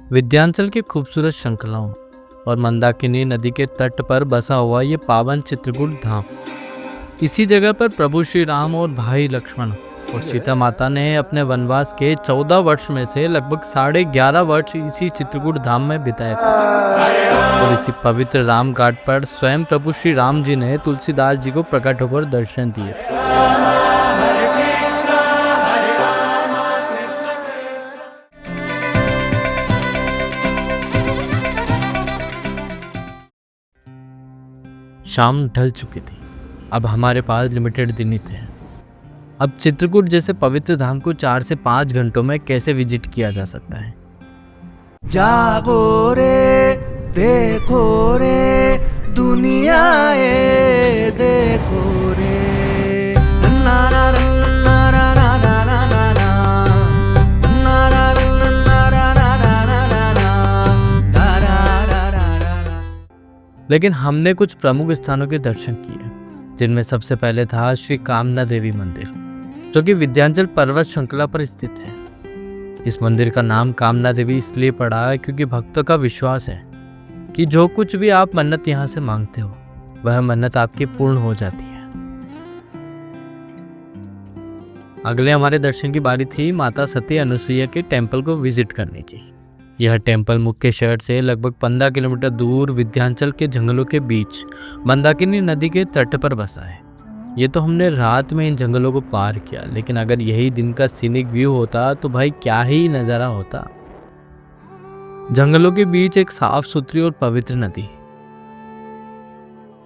विंध्याचल के खूबसूरत श्रृंखलाओं और मंदाकिनी नदी के तट पर बसा हुआ ये पावन चित्रकूट धाम। इसी जगह पर प्रभु श्री राम और भाई लक्ष्मण और सीता माता ने अपने वनवास के 14 वर्ष में से लगभग 11.5 वर्ष इसी चित्रकूट धाम में बिताए थे। और इसी पवित्र राम घाट पर स्वयं प्रभु श्री राम जी ने तुलसीदास जी को प्रकट होकर दर्शन दिए थे। शाम ढल चुकी थी। अब हमारे पास लिमिटेड दिन ही थे। अब चित्रकूट जैसे पवित्र धाम को 4 से 5 घंटों में कैसे विजिट किया जा सकता है। जागो रे देखो रे दुनिया ये देखो रे लेकिन हमने कुछ प्रमुख स्थानों के दर्शन किए, जिनमें सबसे पहले था श्री कामना देवी मंदिर, जो कि विंध्याचल पर्वत श्रृंखला पर स्थित है। इस मंदिर का नाम कामना देवी इसलिए पड़ा है क्योंकि भक्तों का विश्वास है कि जो कुछ भी आप मन्नत यहाँ से मांगते हो वह मन्नत आपकी पूर्ण हो जाती है। अगले हमारे दर्शन की बारी थी माता सती अनुसुईया के टेम्पल को विजिट करने की। यह टेम्पल मुख्य शहर से लगभग 15 किलोमीटर दूर विंध्याचल के जंगलों के बीच मंदाकिनी नदी के तट पर बसा है। ये तो हमने रात में इन जंगलों को पार किया, लेकिन अगर यही दिन का सीनिक व्यू होता तो भाई क्या ही नज़ारा होता। जंगलों के बीच एक साफ सुथरी और पवित्र नदी।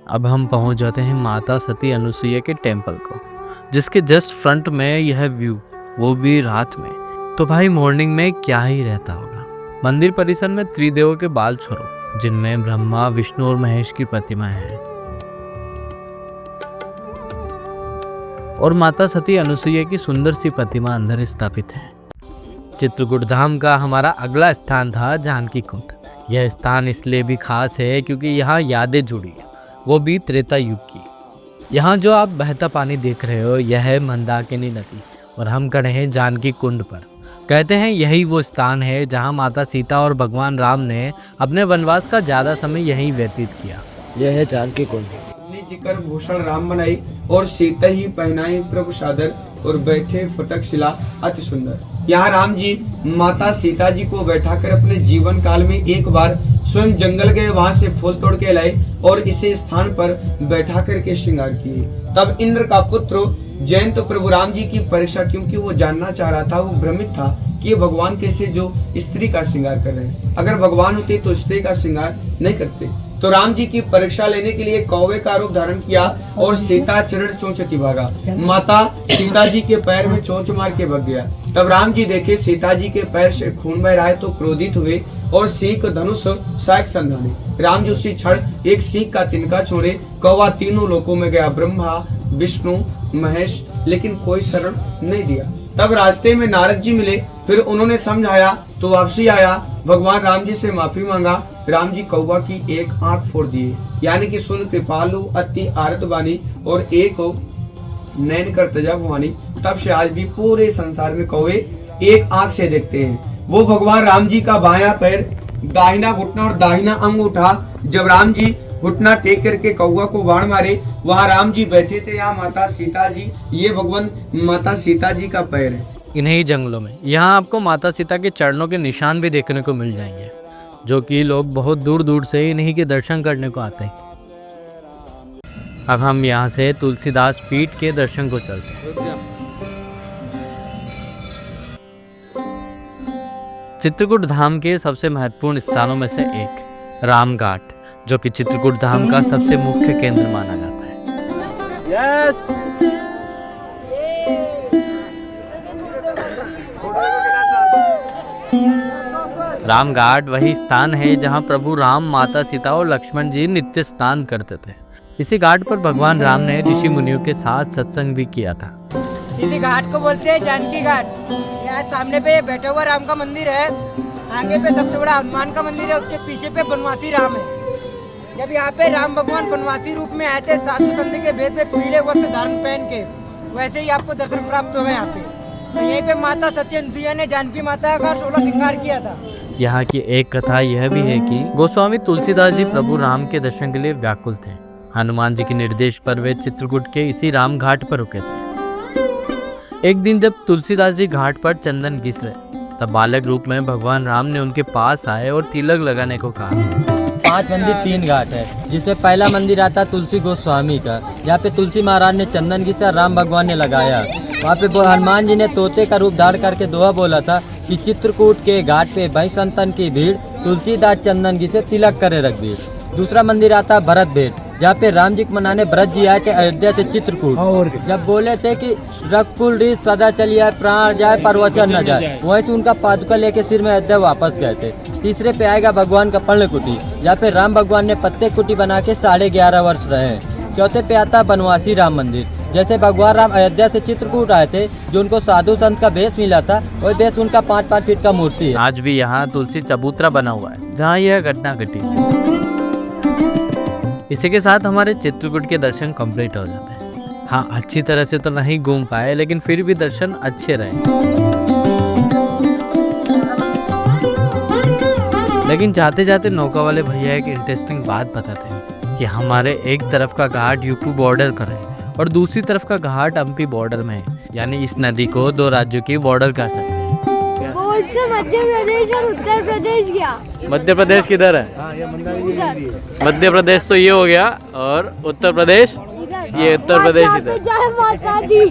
अब हम पहुंच जाते हैं माता सती अनुसुईया के टेम्पल को, जिसके जस्ट फ्रंट में यह व्यू, वो भी रात में। तो भाई मॉर्निंग में क्या ही रहता होगा। मंदिर परिसर में त्रिदेवों के बाल स्वरूप, जिनमें ब्रह्मा, विष्णु और महेश की प्रतिमाएं हैं, और माता सती अनुसुईया की सुंदर सी प्रतिमा अंदर स्थापित है। चित्रकूट धाम का हमारा अगला स्थान था जानकी कुंड। यह स्थान इसलिए भी खास है क्योंकि यहाँ यादें जुड़ी है, वो भी त्रेता युग की। यहाँ जो आप बहता पानी देख रहे हो यह है मंदाकिनी नदी, और हम खड़े हैं जानकी कुंड पर। कहते हैं यही वो स्थान है जहाँ माता सीता और भगवान राम ने अपने वनवास का ज्यादा समय यहीं व्यतीत किया। यह है जानकी कुंड। जिकर भूषण राम बनाई और सीता ही पहनाई प्रभु सादर, और बैठे फटक शिला अति सुंदर। यहाँ राम जी माता सीता जी को बैठाकर अपने जीवन काल में एक बार स्वयं जंगल गए, वहां से फूल तोड़ के लाए और इसे स्थान पर बैठा करके श्रृंगार किए। तब इंद्र का पुत्र जयंत तो प्रभु राम जी की परीक्षा, क्योंकि वो जानना चाह रहा था, वो भ्रमित था कि भगवान कैसे जो स्त्री का श्रृंगार कर रहे हैं। अगर भगवान होते तो स्त्री का श्रृंगार नहीं करते। तो राम जी की परीक्षा लेने के लिए कौवे का रूप धारण किया और सीता चरण चोंचती भागा। माता सीता जी के पैर में चोंच मार के भाग गया। तब राम जी देखे सीता जी के पैर से खून बह रहा है, तो क्रोधित हुए और सीख धनुष सायक संधाने। राम जी उसी क्षण एक सीख का तिनका छोड़े कौवा तीनों लोकों में गया, ब्रह्मा, विष्णु, महेश, लेकिन कोई शरण नहीं दिया। तब रास्ते में नारद जी मिले, फिर उन्होंने समझाया तो वापसी आया, भगवान राम जी से माफी मांगा। राम जी कौवा की एक आंख फोड़ दिए, यानी कि सुन कृपालु अति आरत बानी, और एक नैन कर तजा भवानी। तब से आज भी पूरे संसार में कौवे एक आंख से देखते हैं। वो भगवान राम जी का बायां पैर, दाहिना घुटना और दाहिना अंग उठा। जब राम जी घुटना टेक करके कौवा को बाण मारे, वहाँ राम जी बैठे थे, यहाँ माता सीता जी, ये भगवान माता सीता जी का पैर है। इन्हीं जंगलों में यहाँ आपको माता सीता के चरणों के निशान भी देखने को मिल जाएंगे, जो कि लोग बहुत दूर दूर से इन्हीं के दर्शन करने को आते हैं। अब हम यहाँ से तुलसीदास पीठ के दर्शन को चलते हैं। चित्रकूट धाम के सबसे महत्वपूर्ण स्थानों में से एक राम घाट, जो कि चित्रकूट धाम का सबसे मुख्य केंद्र माना जाता है। राम घाट वही स्थान है जहां प्रभु राम, माता सीता और लक्ष्मण जी नित्य स्नान करते थे। इसी घाट पर भगवान राम ने ऋषि मुनियों के साथ सत्संग भी किया था। इसी घाट को बोलते हैं जानकी घाट। यहाँ सामने पे बैठा हुआ राम का मंदिर है, आगे पे सबसे बड़ा हनुमान का मंदिर है, उसके पीछे पे बनवासी राम है। जब यहाँ पे राम भगवान बनवासी रूप में आए थे, साधु संत के भेद में पीले वस्त्र धारण पहन के, वैसे ही आपको दर्शन प्राप्त होगा यहाँ पे। तो यहीं पे माता सती अनुसुईया ने जानकी माता का 16 श्रृंगार किया था। यहाँ की एक कथा यह भी है कि गोस्वामी तुलसीदास जी प्रभु राम के दर्शन के लिए व्याकुल थे। हनुमान जी के निर्देश पर वे चित्रकूट के इसी राम घाट पर रुके थे। एक दिन जब तुलसीदास जी घाट पर चंदन घिस रहे तब बालक रूप में भगवान राम ने उनके पास आए और तिलक लगाने को कहा। 5 मंदिर 3 घाट है, जिसमें पहला मंदिर आता है तुलसी गोस्वामी का, जहाँ पे तुलसी महाराज ने चंदन घिसा, राम भगवान ने लगाया। वहाँ पे हनुमान जी ने तोते का रूप धारण करके दोहा बोला था कि चित्रकूट के घाट पे भाई संतन की भीड़, तुलसीदास चंदन घिसे तिलक करे रघुवीर। दूसरा मंदिर आता है भरत भेट, जहाँ पे राम जी को मनाने भरत जी आए थे अयोध्या से चित्रकूट, जब बोले थे कि रघुकुल रीत सदा चली आए, प्राण जाए पर वचन न जाए, वहीं से उनका पादुका लेके सिर में अयोध्या वापस गए थे। तीसरे पे आएगा भगवान का पर्णकुटी, जहाँ पे राम भगवान ने पत्ते कुटी बना के 11.5 वर्ष रहे। चौथे पे आता बनवासी राम मंदिर, जैसे भगवान राम अयोध्या से चित्रकूट आए थे, जो उनको साधु संत का भेष मिला था, वही भेष उनका 5-5 फीट का मूर्ति है। आज भी यहाँ तुलसी चबूतरा बना हुआ है जहाँ यह घटना घटी। इसी के साथ हमारे चित्रकूट के दर्शन कंप्लीट हो जाते हैं। हाँ, अच्छी तरह से तो नहीं घूम पाए, लेकिन फिर भी दर्शन अच्छे रहे। लेकिन जाते जाते नौका वाले भैया एक इंटरेस्टिंग बात बताते हैं कि हमारे एक तरफ का घाट यूपी बॉर्डर पर है और दूसरी तरफ का घाट एमपी बॉर्डर में है, यानी इस नदी को 2 राज्यों की बॉर्डर कह सकते हैं। बोर्ड से मध्य प्रदेश और उत्तर प्रदेश गया। मध्य प्रदेश किधर है? उधर मध्य प्रदेश तो ये हो गया और उत्तर प्रदेश ये उत्तर प्रदेश इधर। जय माता दी।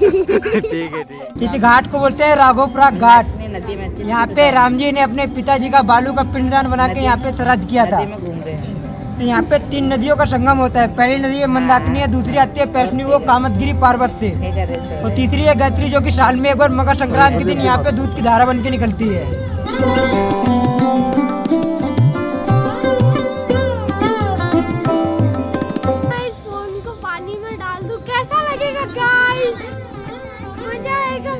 ठीक है। चित्र घाट को बोलते हैं राघोपुरा घाट। यहाँ पे राम जी ने अपने पिताजी का बालू का पिंडदान बना के यहाँ पे श्राद्ध किया था। तो यहाँ पे 3 नदियों का संगम होता है। पहली नदी है मंदाकिनी है, दूसरी आती है पैसनी, वो कामतगिरी पार्वती, और तीसरी है गायत्री, जो कि साल में एक बार मकर संक्रांति के दिन यहाँ पे दूध की धारा बन के निकलती है। मैं इस फोन को पानी में डाल दूं, कैसा लगेगा गाइस? मजा आएगा।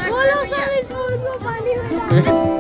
बोलो सब इस फोन को पानी में डाल।